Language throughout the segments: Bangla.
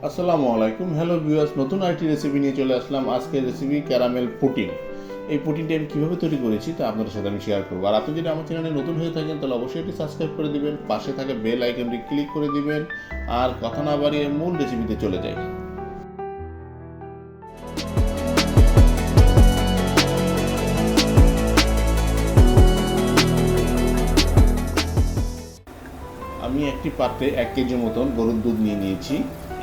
আসসালামু আলাইকুম, হ্যালো ভিউয়ার্স। নতুন আরেকটি রেসিপি নিয়ে চলে আসলাম। আজকের রেসিপি ক্যারামেল পুডিং। এই পুডিংটা আমি কীভাবে তৈরি করেছি তা আপনাদের সাথে আমি শেয়ার করবো। আর আপনি যদি আমার চ্যানেলে নতুন হয়ে থাকেন তাহলে অবশ্যই এটি সাবস্ক্রাইব করে দিবেন, পাশে থাকা বেল আইকনটি ক্লিক করে দিবেন। আর কথা না বাড়িয়ে মূল রেসিপিতে চলে যাই। আমি একটি পাত্রে 1 কেজি মতন গরুর দুধ নিয়ে নিয়েছি।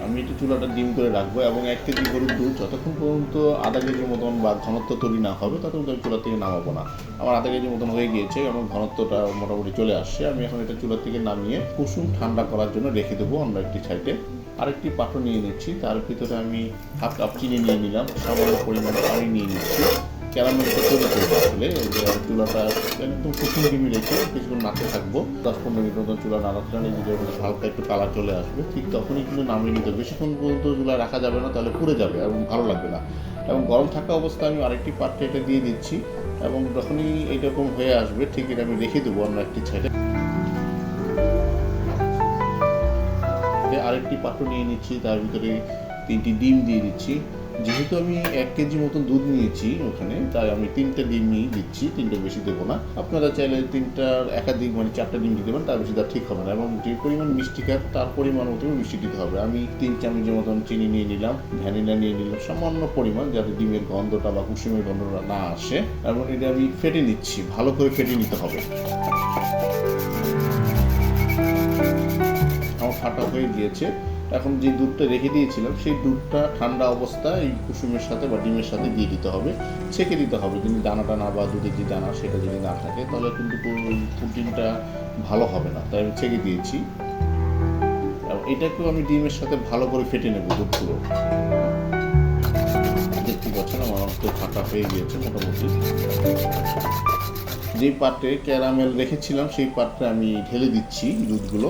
আমি একটু চুলাটা ডিম করে রাখবো এবং 1 কেজি গরুর দুধ যতক্ষণ পর্যন্ত আধা কেজি মতন বা ঘনত্ব তৈরি না হবে ততক্ষণ আমি চুলা থেকে নামাবো না। আমার আধা কেজি মতন হয়ে গিয়েছে এবং ঘনত্বটা মোটামুটি চলে আসছে। আমি এখন এটা চুলা থেকে নামিয়ে কুসুম ঠান্ডা করার জন্য রেখে দেবো অন্য একটি সাইডে। আরেকটি পাত্র নিয়ে নিচ্ছি, তার ভিতরে আমি হাফ কাপ চিনি নিয়ে নিলাম, সামান্য পরিমাণে পানি নিয়ে নিচ্ছি। ক্যারামেলটা তৈরি করবো আসলে চুলাটা একদম কুসুম ডিমে রেখে কিছুক্ষণ নাড়তে থাকবো। 10-15 মিনিট মতো চুলা নাড়াতে যদি হালকা একটু কালার চলে আসবে ঠিক তখনই কিন্তু নামিয়ে নিতে। বেশিক্ষণ পর্যন্ত চুলা রাখা যাবে না, তাহলে পুড়ে যাবে এবং ভালো লাগবে না। এবং গরম থাকা অবস্থায় আমি আরেকটি পাত্রে এটা দিয়ে দিচ্ছি এবং যখনই এইরকম হয়ে আসবে ঠিক এটা আমি রেখে দেবো অন্য একটি সাইডে। আরেকটি পাত্র নিয়ে নিচ্ছি, তার ভিতরে 3টি ডিম দিয়ে দিচ্ছি। যেহেতু আমি 1 কেজি মতন দুধ নিয়েছি ওখানে, তাই আমি 3টে ডিমই দিচ্ছি, 3টে বেশি দেবো না। আপনারা চাইলে 3টার একাধিক মানে 4টা ডিম দিতে পারেন, তার বেশি তার ঠিক হবে না। এবং যে পরিমাণ মিষ্টি খায় তার পরিমাণ মতো মিষ্টি দিতে হবে। আমি 3 চামচের মতন চিনি নিয়ে নিলাম, ভ্যানিলা নিয়ে নিলাম সামান্য পরিমাণ, যাতে ডিমের গন্ধটা বা কুসুমের গন্ধটা না আসে। এবং এটা আমি ফেটে নিচ্ছি, ভালো করে ফেটে নিতে হবে। আমার ফাটা হয়ে গিয়েছে। এখন যে দুধটা রেখে দিয়েছিলাম সেই দুধটা ঠান্ডা অবস্থায় এই কুসুমের সাথে বা ডিমের সাথে দিয়ে দিতে হবে, ছেঁকে দিতে হবে। কিন্তু দানাটা না বা দুধের যে দানা সেটা যদি না থাকে তাহলে কিন্তু পুডিংটা ভালো হবে না, তাই আমি ছেঁকে দিয়েছি। এবং এটাকেও আমি ডিমের সাথে ভালো করে ফেটে নেব দুধগুলো। দেখতে পাচ্ছেন আমার অনেকটা ফাটা হয়ে গিয়েছে মোটামুটি। যেই পাত্রে ক্যারামেল রেখেছিলাম সেই পাত্রে আমি ঢেলে দিচ্ছি দুধগুলো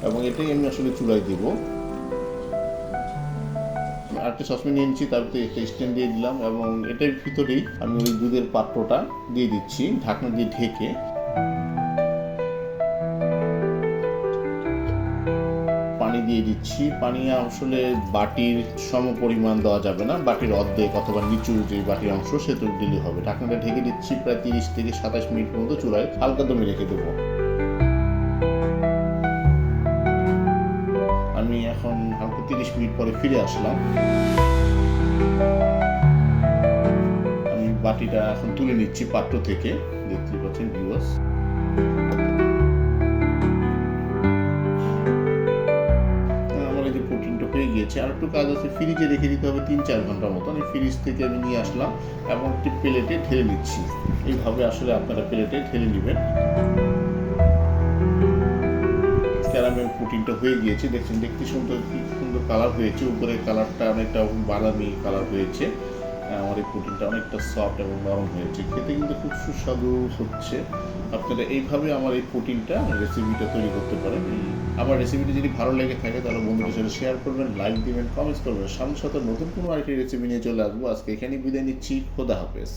এবং এটাই আমি আসলে চুলায় দেব। আরেকটা সসপ্যান নিয়ে নিচ্ছি, তার ভিতরে একটা স্ট্যান্ড দিয়ে দিলাম এবং এটার ভিতরেই আমি ওই দুধের পাত্রটা দিয়ে দিচ্ছি ঢাকনা দিয়ে ঢেকে। পানি দিয়ে দিচ্ছি। পানি আসলে বাটির সম পরিমাণ দেওয়া যাবে না, বাটির অর্ধেক অথবা নিচুর যে বাটির অংশ সেটুকু দিলে হবে। ঢাকনাটা ঢেকে দিচ্ছি, প্রায় 30 থেকে 27 মিনিট পর্যন্ত চুলায় হালকা দমে রেখে দেবো। আমি এখন হালকা 30 মিনিট পরে ফিরে আসলাম। আমি বাটিটা এখন তুলে নিচ্ছি পাত্র থেকে, দেখতে পাচ্ছেন ভিউয়ার্স। আমার এই যে প্রোটিনটা হয়ে গিয়েছে। আর একটু কাজ আছে, ফ্রিজে রেখে দিতে হবে 3-4 ঘন্টার মতন। এই ফ্রিজ থেকে আমি নিয়ে আসলাম এবং একটি প্লেটে ঢেলে নিচ্ছি। এইভাবে আসলে আপনারা প্লেটে ঢেলে নেবেন। ক্যারামেল পুডিংটা হয়ে গিয়েছে, দেখছেন দেখতে সুন্দর, কি সুন্দর কালার হয়েছে। উপরের কালারটা অনেকটা বাদামি কালার হয়েছে। আমার এই পুডিংটা অনেকটা সফট এবং নরম হয়েছে, খেতে কিন্তু খুব সুস্বাদু হচ্ছে। আপনারা এইভাবে আমার এই পুডিংটা রেসিপিটা তৈরি করতে পারেন। আমার রেসিপিটা যদি ভালো লেগে থাকে তাহলে বন্ধুদের সাথে শেয়ার করবেন, লাইক দিবেন, কমেন্টস করবেন। সাথে সাথে নতুন কোনো আরেকটি রেসিপি নিয়ে চলে আসবো। আজকে এখানেই বিদায় নিচ্ছি। খোদা হাফেজ।